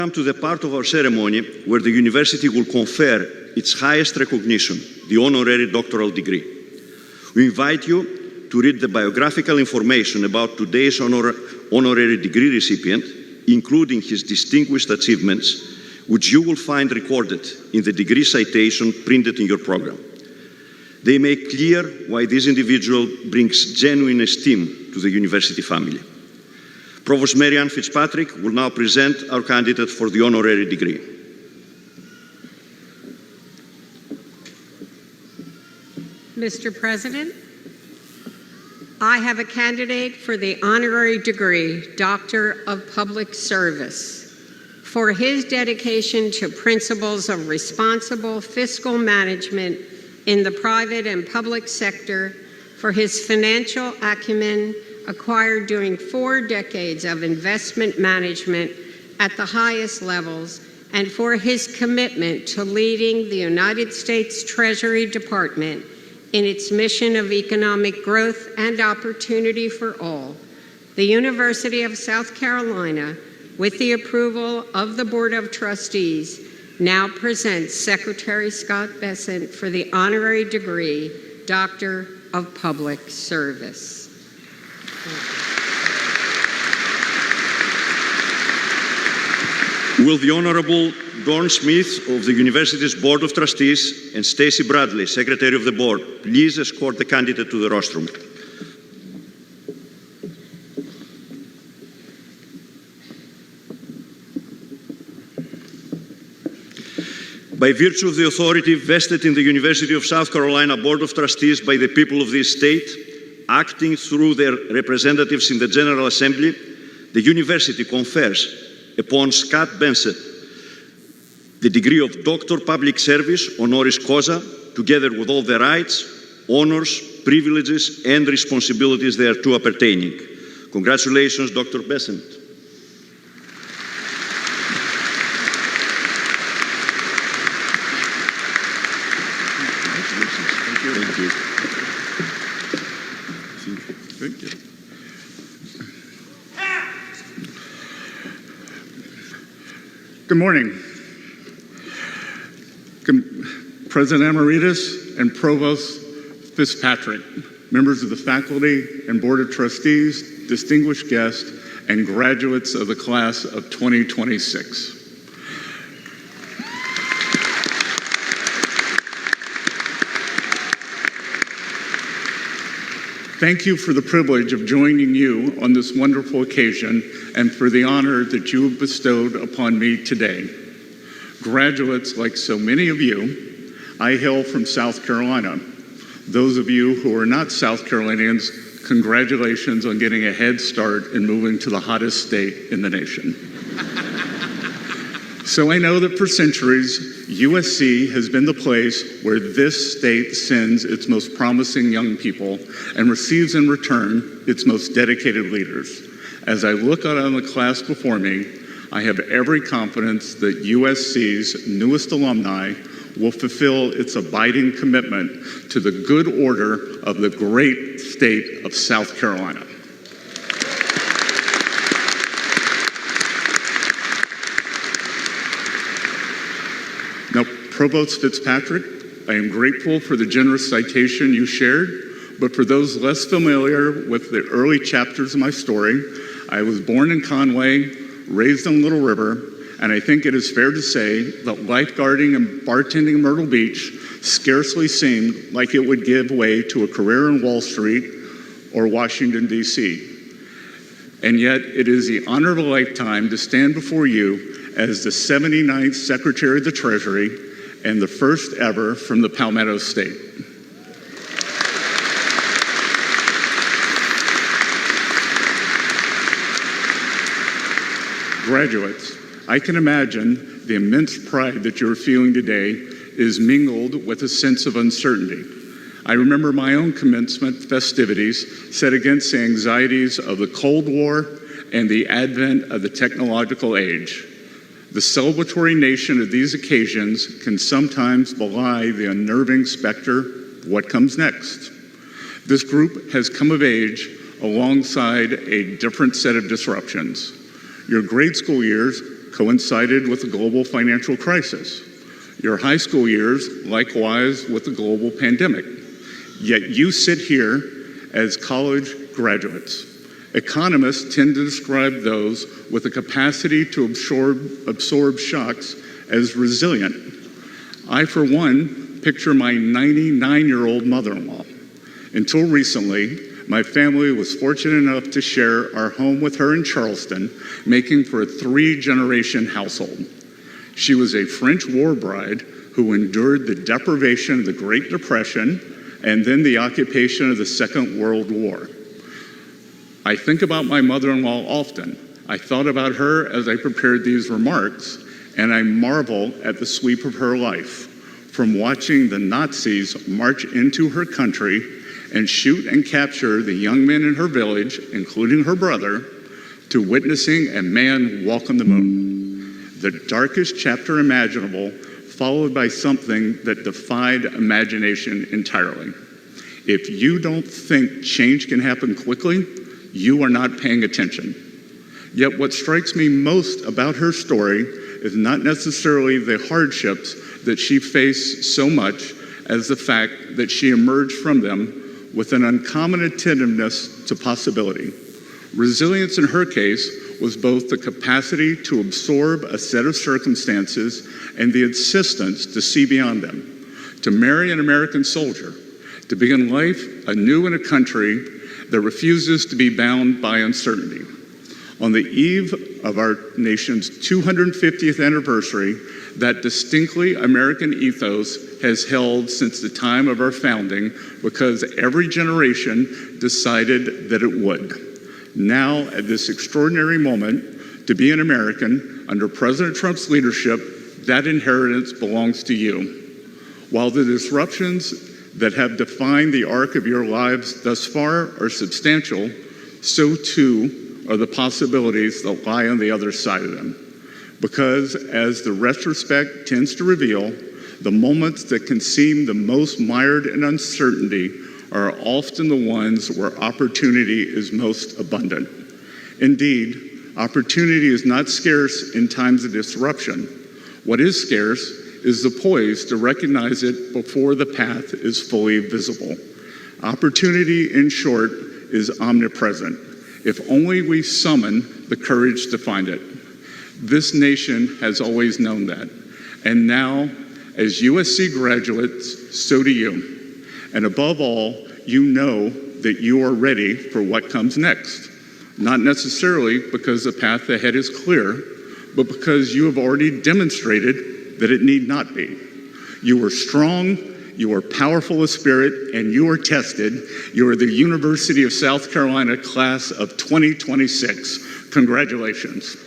Come to the part of our ceremony where the university will confer its highest recognition, the honorary doctoral degree. We invite you to read the biographical information about today's honorary degree recipient, including his distinguished achievements, which you will find recorded in the degree citation printed in your program. They make clear why this individual brings genuine esteem to the university family. Provost Mary Ann Fitzpatrick will now present our candidate for the honorary degree. Mr. President, I have a candidate for the honorary degree, Doctor of Public Service, for his dedication to principles of responsible fiscal management in the private and public sector, for his financial acumen acquired during 4 decades of investment management at the highest levels, and for his commitment to leading the United States Treasury Department in its mission of economic growth and opportunity for all. The University of South Carolina, with the approval of the Board of Trustees, now presents Secretary Scott Bessent for the honorary degree, Doctor of Public Service. Will the Honorable Dawn Smith of the University's Board of Trustees and Stacey Bradley, Secretary of the Board, please escort the candidate to the rostrum. By virtue of the authority vested in the University of South Carolina Board of Trustees by the people of this state, acting through their representatives in the General Assembly, the University confers upon Scott Bessent the degree of Doctor Public Service honoris causa, together with all the rights, honors, privileges, and responsibilities thereto appertaining. Congratulations, Dr. Bessent. Thank you. Good morning. President Emeritus and Provost Fitzpatrick, members of the faculty and Board of Trustees, distinguished guests, and graduates of the class of 2026. Thank you for the privilege of joining you on this wonderful occasion and for the honor that you have bestowed upon me today. Graduates, like so many of you, I hail from South Carolina. Those of you who are not South Carolinians, congratulations on getting a head start and moving to the hottest state in the nation. So I know that for centuries, USC has been the place where this state sends its most promising young people and receives in return its most dedicated leaders. As I look out on the class before me, I have every confidence that USC's newest alumni will fulfill its abiding commitment to the good order of the great state of South Carolina. Now, Provost Fitzpatrick, I am grateful for the generous citation you shared, but for those less familiar with the early chapters of my story, I was born in Conway, raised on Little River, and I think it is fair to say that lifeguarding and bartending in Myrtle Beach scarcely seemed like it would give way to a career in Wall Street or Washington, D.C. And yet, it is the honor of a lifetime to stand before you as the 79th Secretary of the Treasury and the first ever from the Palmetto State. Graduates, I can imagine the immense pride that you're feeling today is mingled with a sense of uncertainty. I remember my own commencement festivities set against the anxieties of the Cold War and the advent of the technological age. The celebratory nature of these occasions can sometimes belie the unnerving specter of what comes next. This group has come of age alongside a different set of disruptions. Your grade school years coincided with the global financial crisis. Your high school years, likewise, with the global pandemic. Yet you sit here as college graduates. Economists tend to describe those with the capacity to absorb shocks as resilient. I, for one, picture my 99-year-old mother-in-law. Until recently, my family was fortunate enough to share our home with her in Charleston, making for a 3-generation household. She was a French war bride who endured the deprivation of the Great Depression and then the occupation of the Second World War. I think about my mother-in-law often. I thought about her as I prepared these remarks, and I marvel at the sweep of her life, from watching the Nazis march into her country and shoot and capture the young men in her village, including her brother, to witnessing a man walk on the moon. The darkest chapter imaginable, followed by something that defied imagination entirely. If you don't think change can happen quickly, you are not paying attention. Yet what strikes me most about her story is not necessarily the hardships that she faced so much as the fact that she emerged from them with an uncommon attentiveness to possibility. Resilience in her case was both the capacity to absorb a set of circumstances and the insistence to see beyond them, to marry an American soldier, to begin life anew in a country that refuses to be bound by uncertainty. On the eve of our nation's 250th anniversary, that distinctly American ethos has held since the time of our founding because every generation decided that it would. Now, at this extraordinary moment, to be an American under President Trump's leadership, that inheritance belongs to you. While the disruptions that have defined the arc of your lives thus far are substantial, so too are the possibilities that lie on the other side of them. Because, as the retrospect tends to reveal, the moments that can seem the most mired in uncertainty are often the ones where opportunity is most abundant. Indeed, opportunity is not scarce in times of disruption. What is scarce is the poise to recognize it before the path is fully visible. Opportunity, in short, is omnipresent, if only we summon the courage to find it. This nation has always known that. And now, as USC graduates, so do you. And above all, you know that you are ready for what comes next. Not necessarily because the path ahead is clear, but because you have already demonstrated that it need not be. You are strong, you are powerful of spirit, and you are tested. You are the University of South Carolina class of 2026. Congratulations.